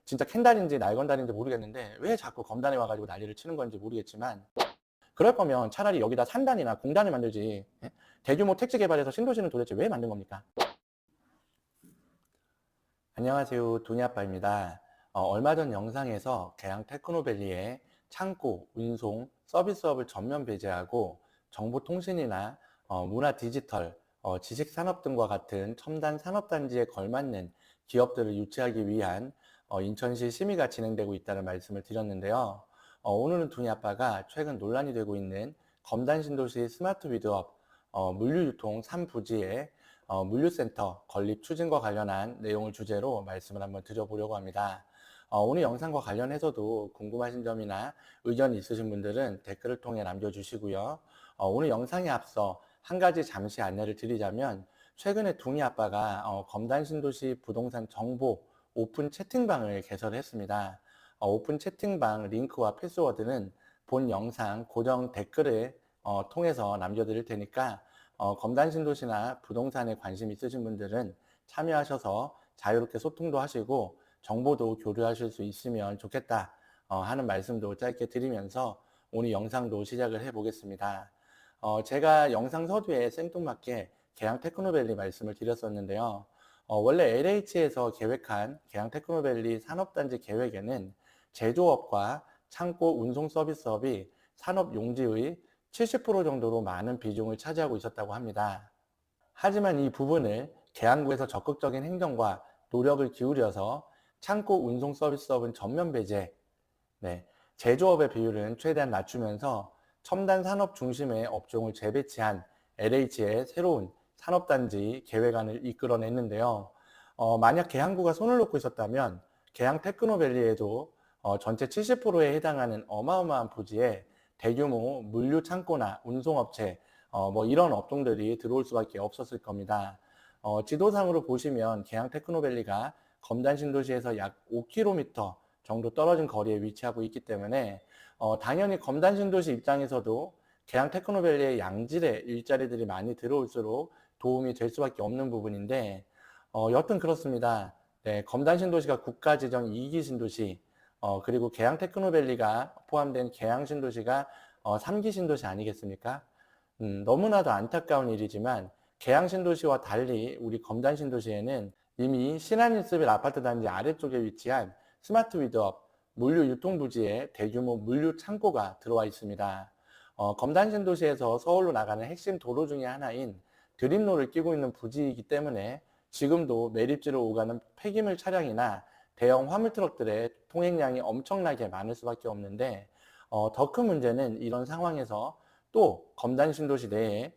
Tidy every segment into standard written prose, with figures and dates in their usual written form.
진짜 캔달인지 날건달인지 모르겠는데 왜 자꾸 검단에 와가지고 난리를 치는 건지 모르겠지만, 그럴 거면 차라리 여기다 산단이나 공단을 만들지. 예? 대규모 택지 개발해서 신도시는 도대체 왜 만든 겁니까? 안녕하세요. 도니아빠입니다. 얼마 전 영상에서 계양 테크노밸리에 창고, 운송, 서비스업을 전면 배제하고 정보통신이나 문화 디지털, 지식산업 등과 같은 첨단 산업단지에 걸맞는 기업들을 유치하기 위한 인천시 심의가 진행되고 있다는 말씀을 드렸는데요. 오늘은 도니아빠가 최근 논란이 되고 있는 검단 신도시 스마트 위드업 물류유통 3부지의 물류센터 건립 추진과 관련한 내용을 주제로 말씀을 한번 드려보려고 합니다. 오늘 영상과 관련해서도 궁금하신 점이나 의견이 있으신 분들은 댓글을 통해 남겨주시고요. 오늘 영상에 앞서 한 가지 잠시 안내를 드리자면, 최근에 둥이 아빠가 검단 신도시 부동산 정보 오픈 채팅방을 개설했습니다. 오픈 채팅방 링크와 패스워드는 본 영상 고정 댓글을 통해서 남겨드릴 테니까 검단 신도시나 부동산에 관심 있으신 분들은 참여하셔서 자유롭게 소통도 하시고 정보도 교류하실 수 있으면 좋겠다 하는 말씀도 짧게 드리면서 오늘 영상도 시작을 해 보겠습니다. 제가 영상 서두에 생뚱맞게 계양 테크노밸리 말씀을 드렸었는데요. 원래 LH에서 계획한 계양 테크노밸리 산업단지 계획에는 제조업과 창고 운송 서비스업이 산업 용지의 70% 정도로 많은 비중을 차지하고 있었다고 합니다. 하지만 이 부분을 계양구에서 적극적인 행정과 노력을 기울여서 창고 운송 서비스업은 전면 배제, 제조업의 비율은 최대한 낮추면서 첨단 산업 중심의 업종을 재배치한 LH의 새로운 산업단지 계획안을 이끌어냈는데요. 만약 계양구가 손을 놓고 있었다면 계양 테크노밸리에도 전체 70%에 해당하는 어마어마한 부지에 대규모 물류 창고나 운송업체, 뭐 이런 업종들이 들어올 수밖에 없었을 겁니다. 지도상으로 보시면 계양 테크노밸리가 검단 신도시에서 약 5km 정도 떨어진 거리에 위치하고 있기 때문에 당연히 검단 신도시 입장에서도 계양 테크노밸리의 양질의 일자리들이 많이 들어올수록 도움이 될 수밖에 없는 부분인데, 여튼 그렇습니다. 네, 검단 신도시가 국가지정 2기 신도시, 그리고 계양 테크노밸리가 포함된 계양 신도시가 3기 신도시 아니겠습니까? 너무나도 안타까운 일이지만 계양 신도시와 달리 우리 검단 신도시에는 이미 신한일스빌 아파트 단지 아래쪽에 위치한 스마트 위드업 물류 유통부지에 대규모 물류 창고가 들어와 있습니다. 검단 신도시에서 서울로 나가는 핵심 도로 중에 하나인 드림로를 끼고 있는 부지이기 때문에 지금도 매립지로 오가는 폐기물 차량이나 대형 화물트럭들의 통행량이 엄청나게 많을 수밖에 없는데, 더 큰 문제는 이런 상황에서 또 검단 신도시 내에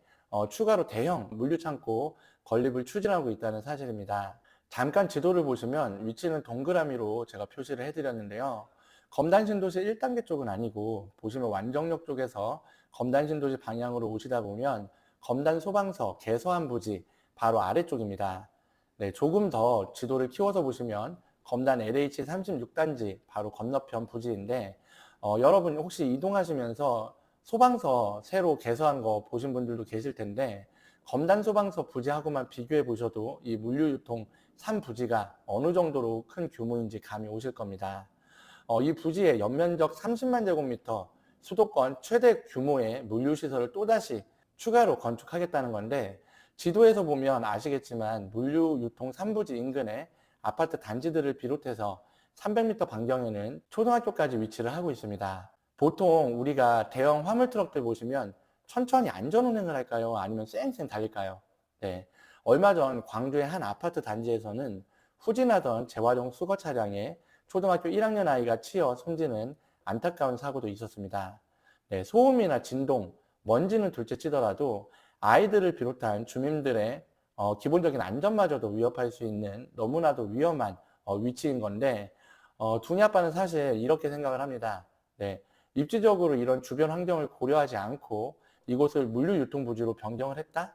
추가로 대형 물류창고 건립을 추진하고 있다는 사실입니다. 잠깐 지도를 보시면 위치는 동그라미로 제가 표시를 해드렸는데요. 검단 신도시 1단계 쪽은 아니고, 보시면 완정역 쪽에서 검단 신도시 방향으로 오시다 보면 검단 소방서 개서한 부지 바로 아래쪽입니다. 네, 조금 더 지도를 키워서 보시면 검단 LH 36단지 바로 건너편 부지인데, 여러분 혹시 이동하시면서 소방서 새로 개서한 거 보신 분들도 계실 텐데, 검단 소방서 부지하고만 비교해 보셔도 이 물류유통 3부지가 어느 정도로 큰 규모인지 감이 오실 겁니다. 이 부지에 연면적 30만 제곱미터 수도권 최대 규모의 물류시설을 또다시 추가로 건축하겠다는 건데, 지도에서 보면 아시겠지만 물류유통 3부지 인근에 아파트 단지들을 비롯해서 300m 반경에는 초등학교까지 위치를 하고 있습니다. 보통 우리가 대형 화물트럭들 보시면 천천히 안전운행을 할까요? 아니면 쌩쌩 달릴까요? 네. 얼마 전 광주의 한 아파트 단지에서는 후진하던 재활용 수거 차량에 초등학교 1학년 아이가 치여 숨지는 안타까운 사고도 있었습니다. 네, 소음이나 진동, 먼지는 둘째 치더라도 아이들을 비롯한 주민들의 기본적인 안전마저도 위협할 수 있는 너무나도 위험한 위치인 건데, 둥이 아빠는 사실 이렇게 생각을 합니다. 네, 입지적으로 이런 주변 환경을 고려하지 않고 이곳을 물류유통부지로 변경을 했다?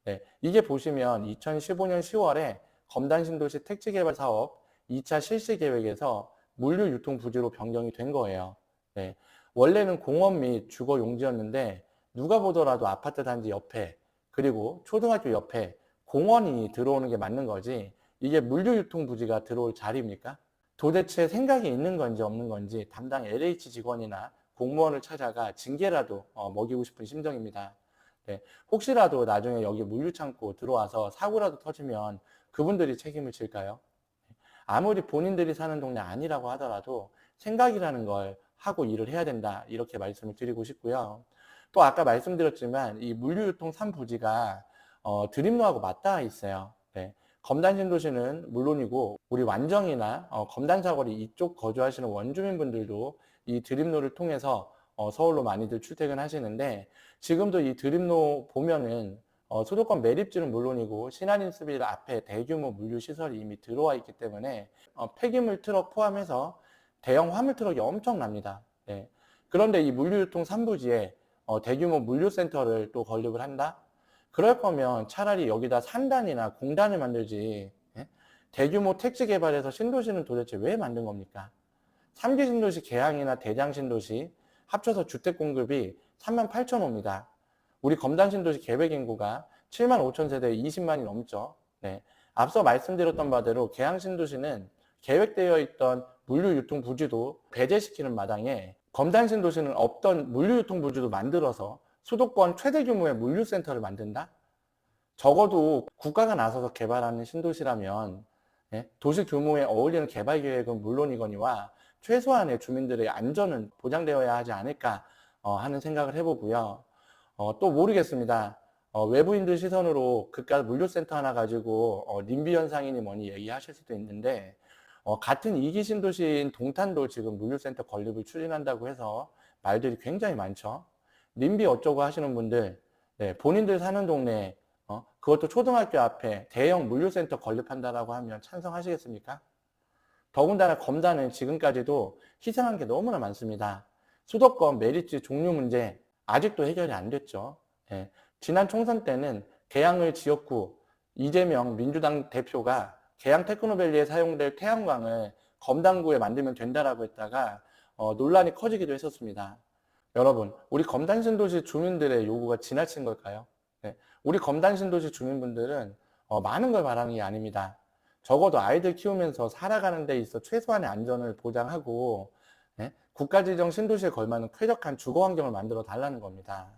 네, 이게 보시면 2015년 10월에 검단신도시 택지개발사업 2차 실시계획에서 물류유통부지로 변경이 된 거예요. 네, 원래는 공원 및 주거용지였는데 누가 보더라도 아파트 단지 옆에, 그리고 초등학교 옆에 공원이 들어오는 게 맞는 거지, 이게 물류유통부지가 들어올 자리입니까? 도대체 생각이 있는 건지 없는 건지 담당 LH 직원이나 공무원을 찾아가 징계라도 먹이고 싶은 심정입니다. 네, 혹시라도 나중에 여기 물류창고 들어와서 사고라도 터지면 그분들이 책임을 질까요? 아무리 본인들이 사는 동네 아니라고 하더라도 생각이라는 걸 하고 일을 해야 된다. 이렇게 말씀을 드리고 싶고요. 또 아까 말씀드렸지만 이 물류유통 3부지가 드림로하고 맞닿아 있어요. 네. 검단 신도시는 물론이고 우리 완정이나 검단 사거리 이쪽 거주하시는 원주민분들도 이 드림로를 통해서 서울로 많이들 출퇴근하시는데 지금도 이 드림로 보면은 수도권 매립지는 물론이고 신한인수빌 앞에 대규모 물류시설이 이미 들어와 있기 때문에 폐기물 트럭 포함해서 대형 화물 트럭이 엄청납니다. 네. 그런데 이 물류유통 3부지에 대규모 물류센터를 또 건립을 한다? 그럴 거면 차라리 여기다 산단이나 공단을 만들지. 예? 대규모 택지 개발해서 신도시는 도대체 왜 만든 겁니까? 3기 신도시 계양이나 대장 신도시 합쳐서 주택 공급이 38,000호입니다. 우리 검단 신도시 계획 인구가 7만 5천 세대에 20만이 넘죠. 네. 앞서 말씀드렸던 바대로 계양 신도시는 계획되어 있던 물류유통 부지도 배제시키는 마당에 검단 신도시는 없던 물류유통 부지도 만들어서 수도권 최대 규모의 물류센터를 만든다? 적어도 국가가 나서서 개발하는 신도시라면 도시 규모에 어울리는 개발 계획은 물론이거니와 최소한의 주민들의 안전은 보장되어야 하지 않을까 하는 생각을 해보고요. 또 모르겠습니다. 외부인들 시선으로 그깟 물류센터 하나 가지고 님비 현상이니 뭐니 얘기하실 수도 있는데 같은 2기 신도시인 동탄도 지금 물류센터 건립을 추진한다고 해서 말들이 굉장히 많죠. 님비 어쩌고 하시는 분들, 네, 본인들 사는 동네에 그것도 초등학교 앞에 대형 물류센터 건립한다라고 하면 찬성하시겠습니까? 더군다나 검단은 지금까지도 희생한 게 너무나 많습니다. 수도권 매립지 종류 문제 아직도 해결이 안 됐죠. 예. 지난 총선 때는 계양을 지역구 이재명 민주당 대표가 계양 테크노밸리에 사용될 태양광을 검단구에 만들면 된다라고 했다가 논란이 커지기도 했었습니다. 여러분, 우리 검단 신도시 주민들의 요구가 지나친 걸까요? 네. 우리 검단 신도시 주민분들은 많은 걸 바라는 게 아닙니다. 적어도 아이들 키우면서 살아가는 데 있어 최소한의 안전을 보장하고 국가지정 신도시에 걸맞는 쾌적한 주거 환경을 만들어 달라는 겁니다.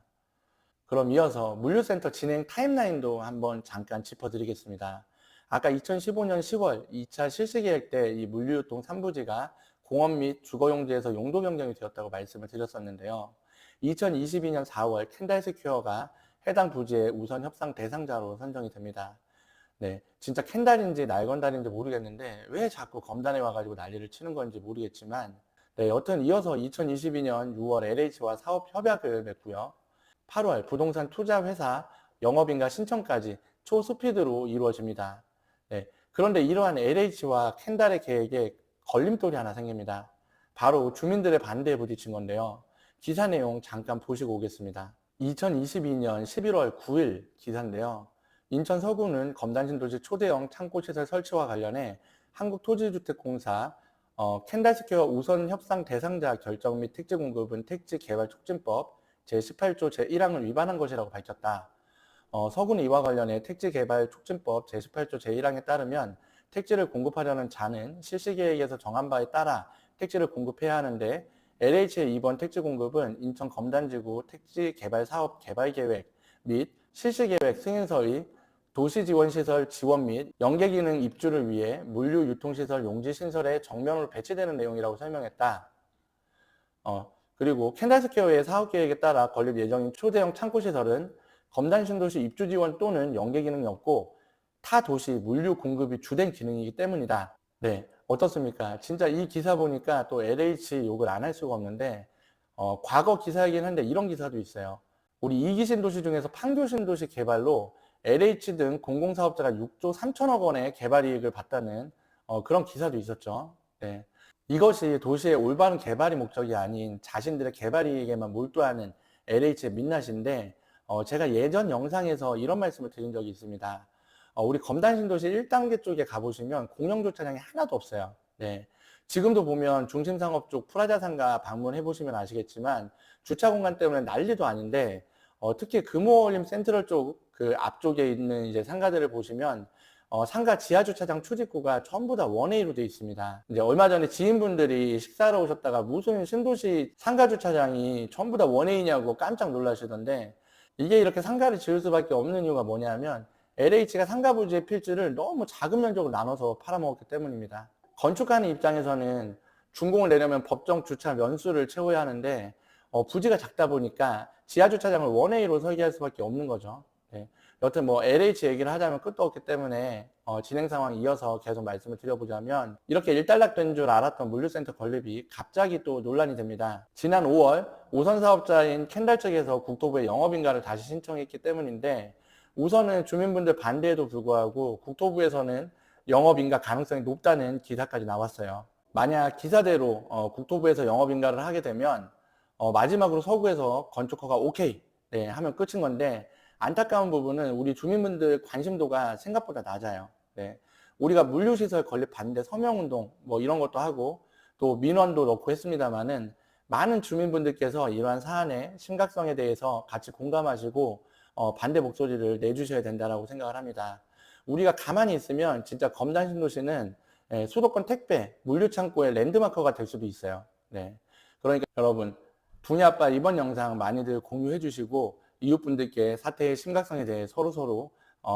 그럼 이어서 물류센터 진행 타임라인도 한번 잠깐 짚어드리겠습니다. 아까 2015년 10월 2차 실시계획 때 이 물류유통 3부지가 공업 및 주거용지에서 용도 변경이 되었다고 말씀을 드렸었는데요. 2022년 4월 캔달스퀘어가 해당 부지의 우선 협상 대상자로 선정이 됩니다. 네, 진짜 캔달인지 날건달인지 모르겠는데 왜 자꾸 검단에 와가지고 난리를 치는 건지 모르겠지만 네, 여튼 이어서 2022년 6월 LH와 사업 협약을 맺고요. 8월 부동산 투자회사 영업인가 신청까지 초스피드로 이루어집니다. 네, 그런데 이러한 LH와 캔달의 계획에 걸림돌이 하나 생깁니다. 바로 주민들의 반대에 부딪힌 건데요. 기사 내용 잠깐 보시고 오겠습니다. 2022년 11월 9일 기사인데요. 인천 서구는 검단신도시 초대형 창고시설 설치와 관련해 한국토지주택공사 캔달스퀘어 우선 협상 대상자 결정 및 택지 공급은 택지 개발 촉진법 제18조 제1항을 위반한 것이라고 밝혔다. 서구는 이와 관련해 택지 개발 촉진법 제18조 제1항에 따르면 택지를 공급하려는 자는 실시계획에서 정한 바에 따라 택지를 공급해야 하는데 LH의 이번 택지 공급은 인천 검단지구 택지 개발 사업 개발 계획 및 실시계획 승인서의 도시지원시설 지원 및 연계기능 입주를 위해 물류유통시설 용지신설에 정면으로 배치되는 내용이라고 설명했다. 그리고 캔달스퀘어의 사업계획에 따라 건립 예정인 초대형 창고시설은 검단신도시 입주지원 또는 연계기능이 없고 타 도시 물류 공급이 주된 기능이기 때문이다. 네, 어떻습니까? 진짜 이 기사 보니까 또 LH 욕을 안 할 수가 없는데 과거 기사이긴 한데 이런 기사도 있어요. 우리 2기 신도시 중에서 판교 신도시 개발로 LH 등 공공사업자가 6조 3천억 원의 개발 이익을 봤다는 그런 기사도 있었죠. 네. 이것이 도시의 올바른 개발이 목적이 아닌 자신들의 개발 이익에만 몰두하는 LH의 민낯인데 제가 예전 영상에서 이런 말씀을 드린 적이 있습니다. 우리 검단신도시 1단계 쪽에 가보시면 공영주차장이 하나도 없어요. 네. 지금도 보면 중심상업 쪽 프라자상가 방문해 보시면 아시겠지만 주차 공간 때문에 난리도 아닌데 특히 금호올림 센트럴 쪽 그 앞쪽에 있는 이제 상가들을 보시면 상가 지하주차장 출입구가 전부 다 원웨이로 되어 있습니다. 이제 얼마 전에 지인분들이 식사하러 오셨다가 무슨 신도시 상가 주차장이 전부 다 원웨이냐고 깜짝 놀라시던데, 이게 이렇게 상가를 지을 수밖에 없는 이유가 뭐냐면 LH가 상가 부지의 필지를 너무 작은 면적으로 나눠서 팔아먹었기 때문입니다. 건축하는 입장에서는 준공을 내려면 법정 주차 면수를 채워야 하는데 부지가 작다 보니까 지하주차장을 원웨이로 설계할 수밖에 없는 거죠. 네. 여튼 뭐 LH 얘기를 하자면 끝도 없기 때문에 진행 상황 이어서 계속 말씀을 드려보자면, 이렇게 일단락된 줄 알았던 물류센터 건립이 갑자기 또 논란이 됩니다. 지난 5월 우선 사업자인 캔달 측에서 국토부에 영업인가를 다시 신청했기 때문인데, 우선은 주민분들 반대에도 불구하고 국토부에서는 영업인가 가능성이 높다는 기사까지 나왔어요. 만약 기사대로 국토부에서 영업인가를 하게 되면 마지막으로 서구에서 건축허가 오케이 네, 하면 끝인 건데, 안타까운 부분은 우리 주민분들 관심도가 생각보다 낮아요. 네. 우리가 물류시설 건립 반대 서명운동 뭐 이런 것도 하고 또 민원도 넣고 했습니다만은, 많은 주민분들께서 이러한 사안의 심각성에 대해서 같이 공감하시고 반대 목소리를 내주셔야 된다고 생각을 합니다. 우리가 가만히 있으면 진짜 검단 신도시는 수도권 택배, 물류창고의 랜드마커가 될 수도 있어요. 네. 그러니까 여러분, 두냐빠 이번 영상 많이들 공유해 주시고 이웃분들께 사태의 심각성에 대해 서로서로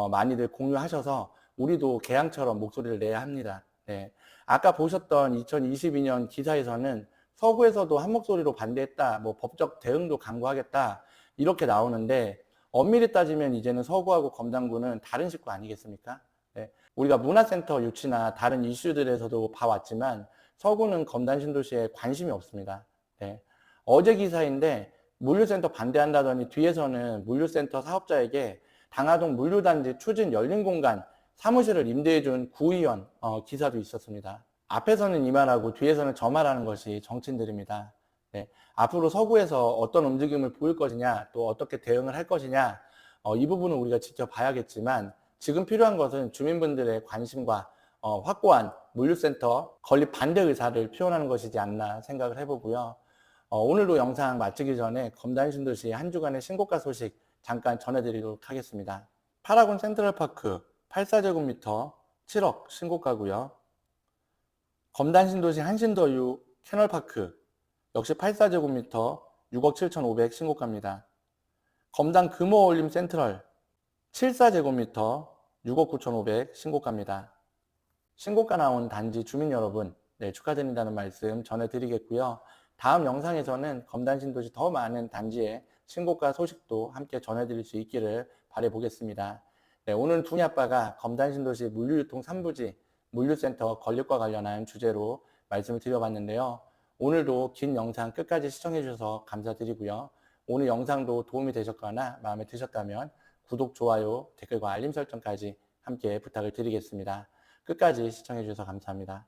많이들 공유하셔서 우리도 개항처럼 목소리를 내야 합니다. 네. 아까 보셨던 2022년 기사에서는 서구에서도 한 목소리로 반대했다, 뭐 법적 대응도 강구하겠다 이렇게 나오는데, 엄밀히 따지면 이제는 서구하고 검단구는 다른 식구 아니겠습니까? 네. 우리가 문화센터 유치나 다른 이슈들에서도 봐왔지만 서구는 검단 신도시에 관심이 없습니다. 네. 어제 기사인데 물류센터 반대한다더니 뒤에서는 물류센터 사업자에게 당하동 물류단지 추진 열린공간 사무실을 임대해준 구의원 기사도 있었습니다. 앞에서는 이 말하고 뒤에서는 저 말하는 것이 정치인들입니다. 네. 앞으로 서구에서 어떤 움직임을 보일 것이냐, 또 어떻게 대응을 할 것이냐, 이 부분은 우리가 직접 봐야겠지만, 지금 필요한 것은 주민분들의 관심과 확고한 물류센터 건립 반대 의사를 표현하는 것이지 않나 생각을 해보고요. 오늘도 영상 마치기 전에 검단 신도시 한 주간의 신고가 소식 잠깐 전해드리도록 하겠습니다. 파라곤 센트럴파크 84제곱미터 7억 신고가고요. 검단 신도시 한신더유 캐널파크 역시 84제곱미터 6억 7,500 신고가입니다. 검단 금호올림 센트럴 74제곱미터 6억 9,500 신고가입니다. 신고가 나온 단지 주민 여러분, 네, 축하드린다는 말씀 전해드리겠고요. 다음 영상에서는 검단 신도시 더 많은 단지의 신고가 소식도 함께 전해드릴 수 있기를 바라보겠습니다. 네, 오늘 두냐빠가 검단 신도시 물류유통 3부지 물류센터 건립과 관련한 주제로 말씀을 드려봤는데요. 오늘도 긴 영상 끝까지 시청해 주셔서 감사드리고요. 오늘 영상도 도움이 되셨거나 마음에 드셨다면 구독, 좋아요, 댓글과 알림 설정까지 함께 부탁을 드리겠습니다. 끝까지 시청해 주셔서 감사합니다.